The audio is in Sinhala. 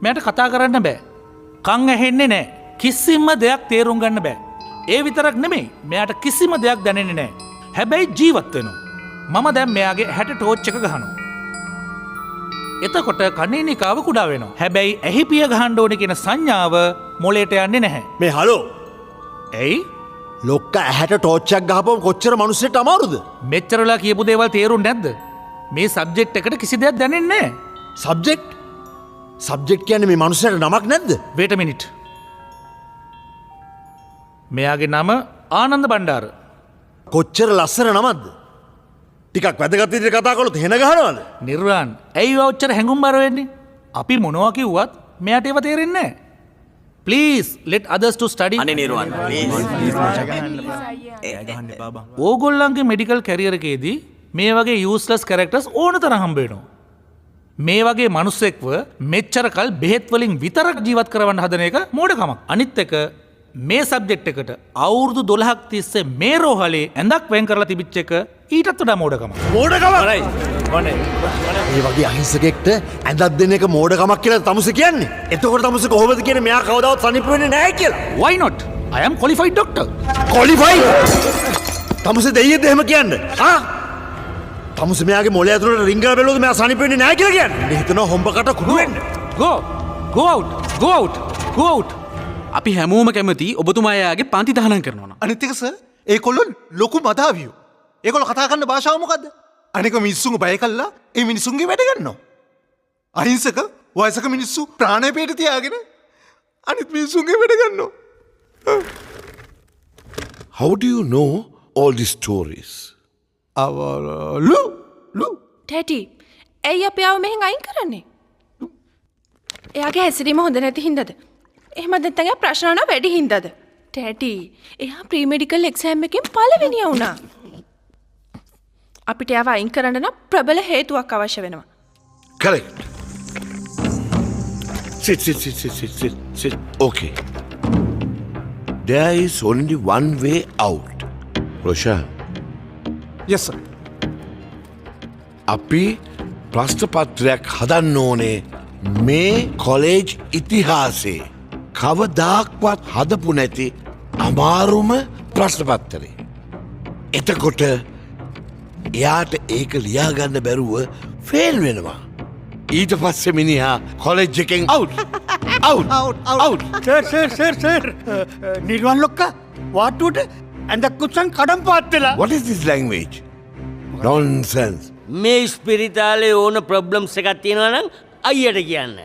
මෙයාට කතා කරන්න බෑ. කන් ඇහෙන්නේ නෑ. කිසිම දෙයක් තේරුම් ගන්න බෑ. ඒ විතරක් නෙමෙයි මෙයාට කිසිම දෙයක් දැනෙන්නේ නෑ. හැබැයි ජීවත් වෙනවා. මම දැන් මෙයාගේ හැට ටෝච් එක ගහනවා. එතකොට කණේනිකාව කුඩා වෙනවා. හැබැයි ඇහි පිය ගහන්න ඕනේ කියන සංඥාව මොලේට යන්නේ නැහැ. මේ හලෝ ඇයි? ලොක්ක ඇහැට ටෝච්චක් ගහපුවම කොච්චර මිනිස්සුන්ට අමාරුද? මෙච්චරලා කියපු දේවල් තේරුන්නේ නැද්ද? මේ සබ්ජෙක්ට් එකට කිසි දෙයක් දැනෙන්නේ නැහැ. සබ්ජෙක්ට් කියන්නේ මේ මිනිස්සුන්ට නමක් නැද්ද? wait a minute. මෙයාගේ නම ආනන්ද බණ්ඩාර. කොච්චර ලස්සන නමක්ද? ටිකක් වැදගත් විදිහට කතා කළොත් හෙන ගහනවද? නිර්වාන් ඇයි ඔච්චර හැඟුම්බර වෙන්නේ? අපි මොනවා කිව්වත් මෙයාට ඒව තේරෙන්නේ නැහැ. Please let others to study. අනේ නිර්වාන් ඕගොල්ලන්ගේ මෙඩිකල් කැරියර් එකේදී මේ වගේ යූස්ලස් කැරක්ටර්ස් ඕන තරම් හම්බ වෙනවා. මේ වගේ මිනිස්සෙක්ව මෙච්චර කල් බෙහෙත් වලින් විතරක් ජීවත් කරවන්න හදන එක මෝඩකමක්. අනිත් එක මේ සබ්ජෙක්ට් එකට අවුරුදු 12ක් තිස්සේ මේ රෝහලේ ඇඳක් වෙන් කරලා තිබිච්ච එක ඊටත් වඩා මෝඩකමක්. මේ වගේ අහිංසකෙක්ට ඇඳක් දෙන එක මෝඩකමක් කියලා තමුස කියන්නේ. එතකොට තමුස කොහොමද කියන්නේ මෙයා කවදාවත් සනීප වෙන්නේ නැහැ කියලා? Why not? I am qualified doctor. Qualify? තමුස දෙයියද එහෙම කියන්නේ? ආ? තමුස මෙයාගේ මොළය ඇතුළට රිංගලා බැලුවොත් මෙයා සනීප වෙන්නේ නැහැ කියලා කියන්නේ. ඉතින් හිතනවා හොම්බකට කුඩු වෙන්න. Go out. අපි හැමෝම කැමති ඔබතුමා එයාගේ පන්ති දහනම් කරනවා නම්. අනිත් එක සර් ඒකොල්ලෝ ලොකු මදාවියෝ. ඒකොල්ලෝ කතා කරන භාෂාව මොකද්ද? අනික මිනිස්සුන්ව බය කළා ඒ මිනිස්සුන්ගේ වැඩ ගන්නවා. අහිංසක වයසක මිනිස්සු ප්‍රාණය පිට තියාගෙන අනිත් මිනිස්සුන්ගේ වැඩ ගන්නවා. How do you know all these stories? ලු ටැටි ඇයි අපි ආව මෙහෙන් අයින් කරන්නේ? එයාගේ හැසිරීම හොඳ නැති හින්දාද? එහෙම නැත්නම් එයා ප්‍රශ්න අහන වැඩි හින්දාද? ටැටි එයා ප්‍රී මෙඩිකල් එක්සෑම් එකෙන් පළවෙනියා වුණා. අපිට එයාව අයින් කරන්න නම් ප්‍රබල හේතුවක් අවශ්‍ය වෙනවා. Correct. Sit. Okay. There is only one way out. Roshan. yes sir. අපි ප්‍රශ්නපත්‍රයක් හදන්න ඕනේ මේ කොලේජ් ඉතිහාසයේ කවදාක්වත් හදපු නැති අමාරුම ප්‍රශ්නපත්තරේ. එතකොට එයාට ඒක ලියාගන්න බැරුව ෆේල් වෙනවා. ඊට පස්සේ මිනිහා කොලෙජ් එකෙන් අවුට්. සර් නිර්වාන් ලොක්කා වාට්ටුවට ඇඳක් කුච්චන් කඩම් පාත් වෙලා. What is this language? Nonsense. මේ ස්පිරිතාලේ ඕන ප්‍රොබ්ලම්ස් එකක් තියෙනවා නම් අයියට කියන්න.